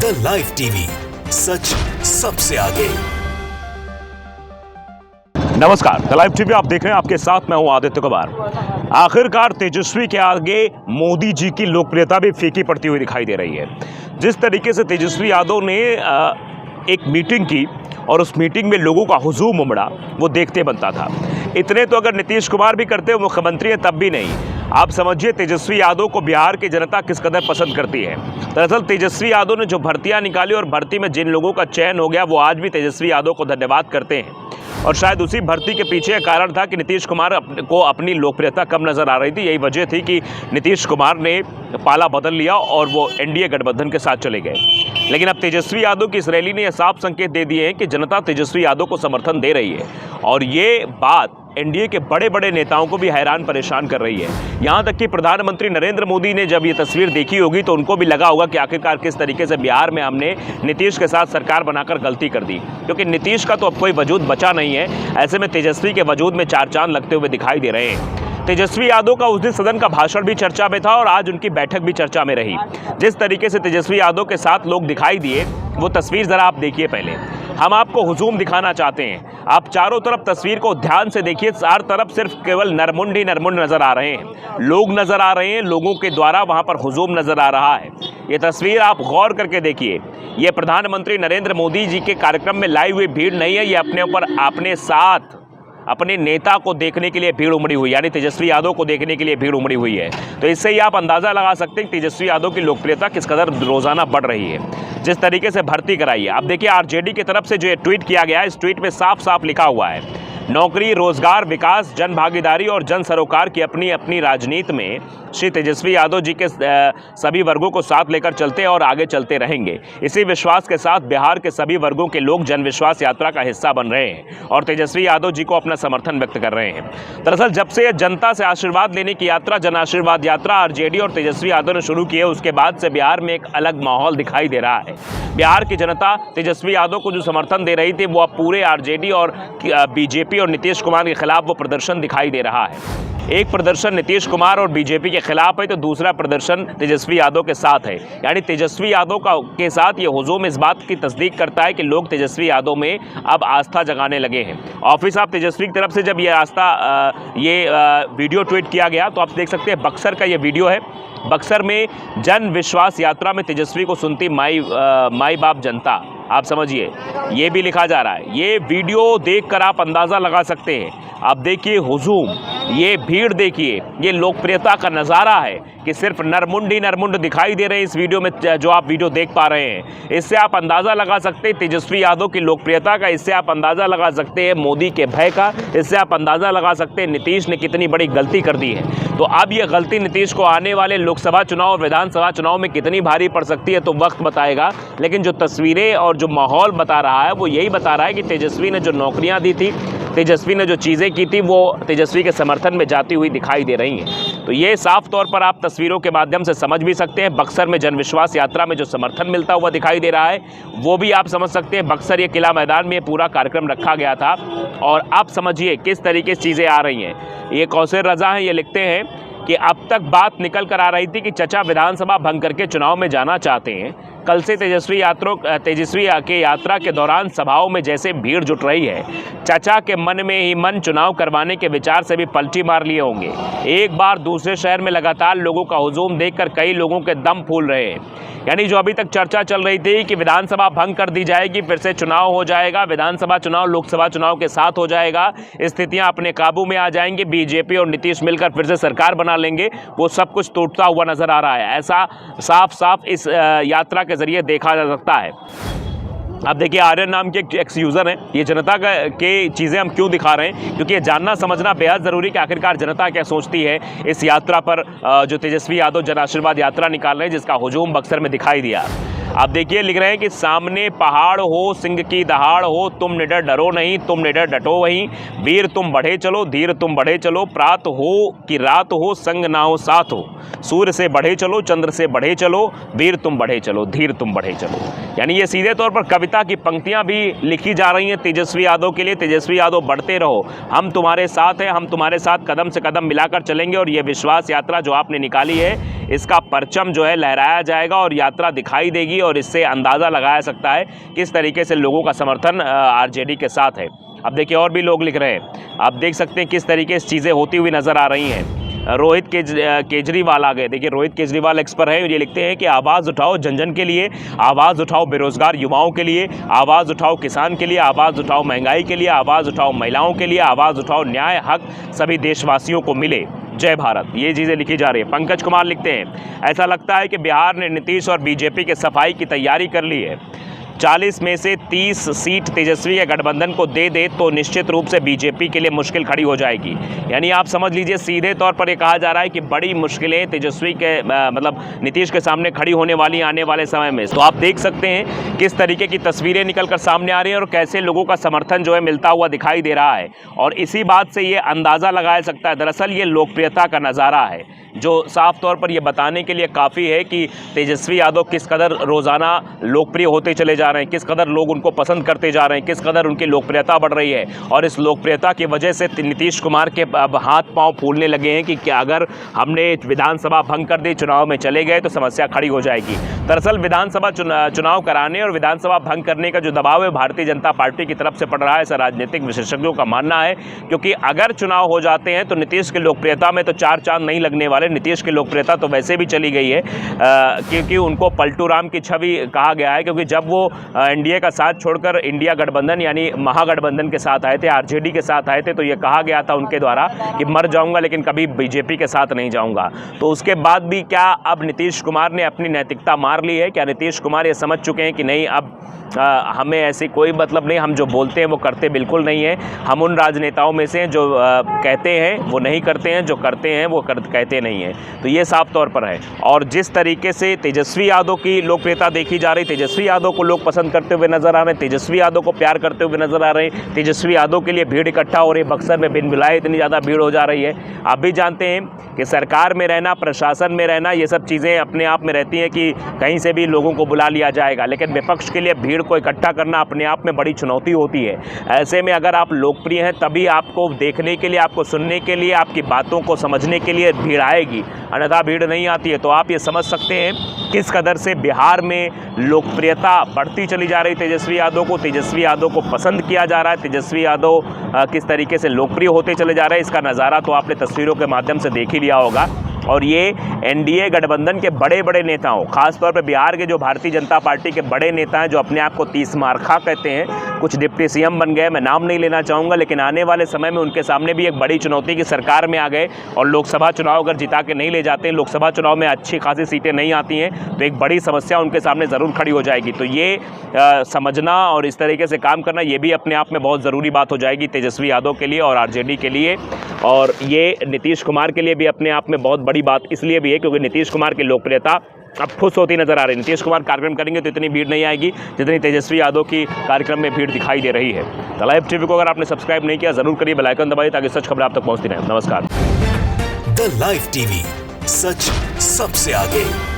The live TV, सच सबसे आगे। नमस्कार, द लाइव टीवी आप देख रहे हैं, आपके साथ मैं हूं आदित्य कुमार। आखिरकार तेजस्वी के आगे मोदी जी की लोकप्रियता भी फीकी पड़ती हुई दिखाई दे रही है। जिस तरीके से तेजस्वी यादव ने एक मीटिंग की और उस मीटिंग में लोगों का हुजूम उमड़ा, वो देखते बनता था। इतने तो अगर नीतीश कुमार भी करते हो, मुख्यमंत्री हैं, तब भी नहीं। आप समझिए तेजस्वी यादव को बिहार की जनता किस कदर पसंद करती है। दरअसल तेजस्वी यादव ने जो भर्तियां निकाली और भर्ती में जिन लोगों का चयन हो गया, वो आज भी तेजस्वी यादव को धन्यवाद करते हैं। और शायद उसी भर्ती के पीछे कारण था कि नीतीश कुमार को अपनी लोकप्रियता कम नजर आ रही थी। यही वजह थी कि नीतीश कुमार ने पाला बदल लिया और वो एनडीए गठबंधन के साथ चले गए। लेकिन अब तेजस्वी यादव की इस रैली ने यह साफ संकेत दे दिए हैं कि जनता तेजस्वी यादव को समर्थन दे रही है। और ये बात एनडीए के बड़े बड़े नेताओं को भी हैरान परेशान कर रही है। यहां तक कि प्रधानमंत्री नरेंद्र मोदी ने जब ये तस्वीर देखी होगी तो उनको भी लगा होगा कि आखिरकार किस तरीके से बिहार में हमने नीतीश के साथ सरकार बनाकर गलती कर दी, क्योंकि नीतीश का तो अब कोई वजूद बचा नहीं है। ऐसे में तेजस्वी के वजूद में चार चांद लगते हुए दिखाई दे रहे हैं। तेजस्वी यादव का उस दिन सदन का भाषण भी चर्चा में था और आज उनकी बैठक भी चर्चा में रही। जिस तरीके से तेजस्वी यादव के साथ लोग दिखाई दिए, वो तस्वीर जरा आप देखिए। पहले हम आपको हुजूम दिखाना चाहते हैं। आप चारों तरफ तस्वीर को ध्यान से देखिए। चार तरफ सिर्फ केवल नरमुंड ही नरमुंड नजर आ रहे हैं, लोग नजर आ रहे हैं, लोगों के द्वारा वहां पर हुजूम नजर आ रहा है। ये तस्वीर आप गौर करके देखिए। ये प्रधानमंत्री नरेंद्र मोदी जी के कार्यक्रम में लाई हुई भीड़ नहीं है, ये अपने ऊपर अपने साथ अपने नेता को देखने के लिए भीड़ उमड़ी हुई, यानी तेजस्वी यादव को देखने के लिए भीड़ उमड़ी हुई है। तो इससे ही आप अंदाजा लगा सकते हैं कि तेजस्वी यादव की लोकप्रियता किस कदर रोजाना बढ़ रही है। जिस तरीके से भर्ती कराई है, आप देखिए आरजेडी की तरफ से जो ट्वीट किया गया है, इस ट्वीट में साफ साफ लिखा हुआ है, नौकरी, रोजगार, विकास, जन भागीदारी और जन सरोकार की अपनी अपनी राजनीति में श्री तेजस्वी यादव जी के सभी वर्गों को साथ लेकर चलते और आगे चलते रहेंगे। इसी विश्वास के साथ बिहार के सभी वर्गों के लोग जन विश्वास यात्रा का हिस्सा बन रहे हैं और तेजस्वी यादव जी को अपना समर्थन व्यक्त कर रहे हैं। दरअसल जब से जनता से आशीर्वाद लेने की यात्रा, जन आशीर्वाद यात्रा आरजेडी और तेजस्वी यादव ने शुरू की है, उसके बाद से बिहार में एक अलग माहौल दिखाई दे रहा है। बिहार की जनता तेजस्वी यादव को जो समर्थन दे रही थी, वो अब पूरे आरजेडी और बीजेपी और नीतीश कुमार के खिलाफ वो प्रदर्शन दिखाई दे रहा है। एक प्रदर्शन नीतीश कुमार और बीजेपी के खिलाफ है, तो दूसरा प्रदर्शन तेजस्वी यादव के साथ है। यानी तेजस्वी यादव के साथ ये हुजूम इस बात की तस्दीक करता है कि लोग तेजस्वी यादव में अब आस्था जगाने लगे हैं। ऑफिस ऑफ तेजस्वी की तरफ से जब ये वीडियो ट्वीट किया गया, तो आप देख सकते हैं बक्सर का ये वीडियो है। बक्सर में जन विश्वास यात्रा में तेजस्वी को सुनती माई बाप जनता, आप समझिए, ये भी लिखा जा रहा है। ये वीडियो देखकर आप अंदाज़ा लगा सकते हैं। आप देखिए हुजूम, ये भीड़ देखिए, ये लोकप्रियता का नज़ारा है कि सिर्फ नरमुंड ही नरमुंड दिखाई दे रहे हैं इस वीडियो में, जो आप वीडियो देख पा रहे हैं। इससे आप अंदाज़ा लगा सकते हैं तेजस्वी यादव की लोकप्रियता का, इससे आप अंदाज़ा लगा सकते हैं मोदी के भय का, इससे आप अंदाज़ा लगा सकते हैं नीतीश ने कितनी बड़ी गलती कर दी है। तो अब यह गलती नीतीश को आने वाले लोकसभा चुनाव और विधानसभा चुनाव में कितनी भारी पड़ सकती है, तो वक्त बताएगा। लेकिन जो तस्वीरें और जो माहौल बता रहा है, वो यही बता रहा है कि तेजस्वी ने जो नौकरियां दी थी, तेजस्वी ने जो चीज़ें की थी, वो तेजस्वी के समर्थन में जाती हुई दिखाई दे रही हैं। तो ये साफ तौर पर आप तस्वीरों के माध्यम से समझ भी सकते हैं। बक्सर में जनविश्वास यात्रा में जो समर्थन मिलता हुआ दिखाई दे रहा है, वो भी आप समझ सकते हैं। बक्सर ये किला मैदान में पूरा कार्यक्रम रखा गया था और आप समझिए किस तरीके से चीज़ें आ रही हैं। ये कौसर रजा हैं, ये लिखते हैं कि अब तक बात निकल कर आ रही थी कि चचा विधानसभा भंग करके चुनाव में जाना चाहते हैं। कल से तेजस्वी के यात्रा के दौरान सभाओं में जैसे भीड़ जुट रही है, चचा के मन में ही मन चुनाव करवाने के विचार से भी पलटी मार लिए होंगे। एक बार दूसरे शहर में लगातार लोगों का हुजूम देखकर कई लोगों के दम फूल रहे हैं। यानी जो अभी तक चर्चा चल रही थी कि विधानसभा भंग कर दी जाएगी, फिर से चुनाव हो जाएगा, विधानसभा चुनाव लोकसभा चुनाव के साथ हो जाएगा, स्थितियां अपने काबू में आ जाएंगी, बीजेपी और नीतीश मिलकर फिर से सरकार बना लेंगे, वो सब कुछ टूटता हुआ नजर आ रहा है। ऐसा साफ साफ इस यात्रा के जरिए देखा जा सकता है। अब देखिए आर्यन नाम के एक्स यूज़र हैं, ये जनता के चीज़ें हम क्यों दिखा रहे हैं, क्योंकि ये जानना समझना बेहद ज़रूरी कि आखिरकार जनता क्या सोचती है इस यात्रा पर, जो तेजस्वी यादव जन आशीर्वाद यात्रा निकाल रहे हैं, जिसका हुजूम बक्सर में दिखाई दिया। आप देखिए लिख रहे हैं कि सामने पहाड़ हो, सिंह की दहाड़ हो, तुम निडर डरो नहीं, तुम निडर डटो वहीं, वीर तुम बढ़े चलो, धीर तुम बढ़े चलो, प्रात हो कि रात हो, संग ना हो साथ हो, सूर्य से बढ़े चलो, चंद्र से बढ़े चलो, वीर तुम बढ़े चलो, धीर तुम बढ़े चलो। यानी ये सीधे तौर पर कविता की पंक्तियां भी लिखी जा रही हैं तेजस्वी यादव के लिए। तेजस्वी यादव बढ़ते रहो, हम तुम्हारे साथ हैं, हम तुम्हारे साथ कदम से कदम मिलाकर चलेंगे। और ये विश्वास यात्रा जो आपने निकाली है, इसका परचम जो है लहराया जाएगा और यात्रा दिखाई देगी और इससे अंदाज़ा लगाया सकता है किस तरीके से लोगों का समर्थन आरजेडी के साथ है। अब देखिए और भी लोग लिख रहे हैं, आप देख सकते हैं किस तरीके से चीज़ें होती हुई नज़र आ रही हैं। रोहित केजरीवाल आ गए। देखिए रोहित केजरीवाल एक्स पर है और ये लिखते हैं कि आवाज़ उठाओ जन जन के लिए, आवाज़ उठाओ बेरोजगार युवाओं के लिए, आवाज़ उठाओ किसान के लिए, आवाज़ उठाओ महंगाई के लिए, आवाज़ उठाओ महिलाओं के लिए, आवाज़ उठाओ न्याय हक सभी देशवासियों को मिले, जय भारत। ये चीज़ें लिखी जा रही है। पंकज कुमार लिखते हैं ऐसा लगता है कि बिहार ने नीतीश और बीजेपी के सफाई की तैयारी कर ली है। 40 में से 30 सीट तेजस्वी के गठबंधन को दे दे तो निश्चित रूप से बीजेपी के लिए मुश्किल खड़ी हो जाएगी। यानी आप समझ लीजिए सीधे तौर पर ये कहा जा रहा है कि बड़ी मुश्किलें तेजस्वी के मतलब नीतीश के सामने खड़ी होने वाली आने वाले समय में। तो आप देख सकते हैं किस तरीके की तस्वीरें निकलकर सामने आ रही हैं और कैसे लोगों का समर्थन जो है मिलता हुआ दिखाई दे रहा है। और इसी बात से ये अंदाज़ा लगाया सकता है, दरअसल ये लोकप्रियता का नज़ारा है जो साफ तौर पर यह बताने के लिए काफ़ी है कि तेजस्वी यादव किस कदर रोज़ाना लोकप्रिय होते चले जा रहे हैं, किस कदर लोग उनको पसंद करते जा रहे हैं, किस कदर उनकी लोकप्रियता बढ़ रही है। और इस लोकप्रियता की वजह से नीतीश कुमार के अब हाथ पांव फूलने लगे हैं कि क्या अगर हमने विधानसभा भंग कर दी, चुनाव में चले गए तो समस्या खड़ी हो जाएगी। दरअसल विधानसभा चुनाव कराने और विधानसभा भंग करने का जो दबाव है भारतीय जनता पार्टी की तरफ से पड़ रहा है, ऐसा राजनीतिक विशेषज्ञों का मानना है। क्योंकि अगर चुनाव हो जाते हैं तो नीतीश की लोकप्रियता में तो चार चांद नहीं लगने वाले। नीतीश की लोकप्रियता तो वैसे भी चली गई है क्योंकि उनको पलटू राम की छवि कहा गया है। क्योंकि जब वो एनडीए का साथ छोड़कर इंडिया गठबंधन यानी महागठबंधन के साथ आए थे, आरजेडी के साथ आए थे, तो ये कहा गया था उनके द्वारा कि मर जाऊंगा लेकिन कभी बीजेपी के साथ नहीं जाऊंगा। तो उसके बाद भी क्या अब नीतीश कुमार ने अपनी नैतिकता मार ली है? क्या नीतीश कुमार ये समझ चुके हैं कि नहीं अब हमें ऐसी कोई मतलब नहीं, हम जो बोलते हैं वो करते बिल्कुल नहीं है। हम उन राजनेताओं में से जो कहते हैं वो नहीं करते हैं, जो करते हैं वो कहते नहीं हैं। तो ये साफ तौर पर है। और जिस तरीके से तेजस्वी यादव की लोकप्रियता देखी जा रही, तेजस्वी यादव को लोग पसंद करते हुए नजर आ रहे हैं, तेजस्वी यादव को प्यार करते हुए नजर आ रहे हैं, तेजस्वी यादव के लिए भीड़ इकट्ठा हो रही है। बक्सर में बिन बुलाए इतनी ज़्यादा भीड़ हो जा रही है। आप भी जानते हैं कि सरकार में रहना, प्रशासन में रहना, ये सब चीज़ें अपने आप में रहती हैं कि कहीं से भी लोगों को बुला लिया जाएगा, लेकिन विपक्ष के लिए भीड़ को इकट्ठा करना अपने आप में बड़ी चुनौती होती है। ऐसे में अगर आप लोकप्रिय हैं तभी आपको देखने के लिए, आपको सुनने के लिए, आपकी बातों को समझने के लिए भीड़ आएगी, अन्यथा भीड़ नहीं आती है। तो आप ये समझ सकते हैं किस कदर से बिहार में लोकप्रियता बढ़ती चली जा रही तेजस्वी यादव को, तेजस्वी यादव को पसंद किया जा रहा है, तेजस्वी यादव किस तरीके से लोकप्रिय होते चले जा रहे हैं। इसका नज़ारा तो आपने तस्वीरों के माध्यम से देख ही लिया होगा। और ये एनडीए गठबंधन के बड़े बड़े नेताओं, खासतौर पर बिहार के जो भारतीय जनता पार्टी के बड़े नेता हैं जो अपने आप को 30 मार्खा कहते हैं, कुछ डिप्टी सीएम बन गए, मैं नाम नहीं लेना चाहूँगा, लेकिन आने वाले समय में उनके सामने भी एक बड़ी चुनौती की सरकार में आ गए और लोकसभा चुनाव अगर जिता के नहीं ले जाते हैं, लोकसभा चुनाव में अच्छी खासी सीटें नहीं आती हैं, तो एक बड़ी समस्या उनके सामने ज़रूर खड़ी हो जाएगी। तो ये समझना और इस तरीके से काम करना ये भी अपने आप में बहुत ज़रूरी बात हो जाएगी तेजस्वी यादव के लिए और आरजेडी के लिए। और ये नीतीश कुमार के लिए भी अपने आप में बहुत बड़ी बात इसलिए भी है क्योंकि नीतीश कुमार की लोकप्रियता अब खुश होती नजर आ रही है। नीतीश कुमार कार्यक्रम करेंगे तो इतनी भीड़ नहीं आएगी जितनी तेजस्वी यादव की कार्यक्रम में भीड़ दिखाई दे रही है। द लाइव टीवी को अगर आपने सब्सक्राइब नहीं किया जरूर करिए, बेल आइकन दबाइए ताकि सच खबर आप तक पहुंचती रहे। नमस्कार। द लाइव टीवी, सच सबसे आगे।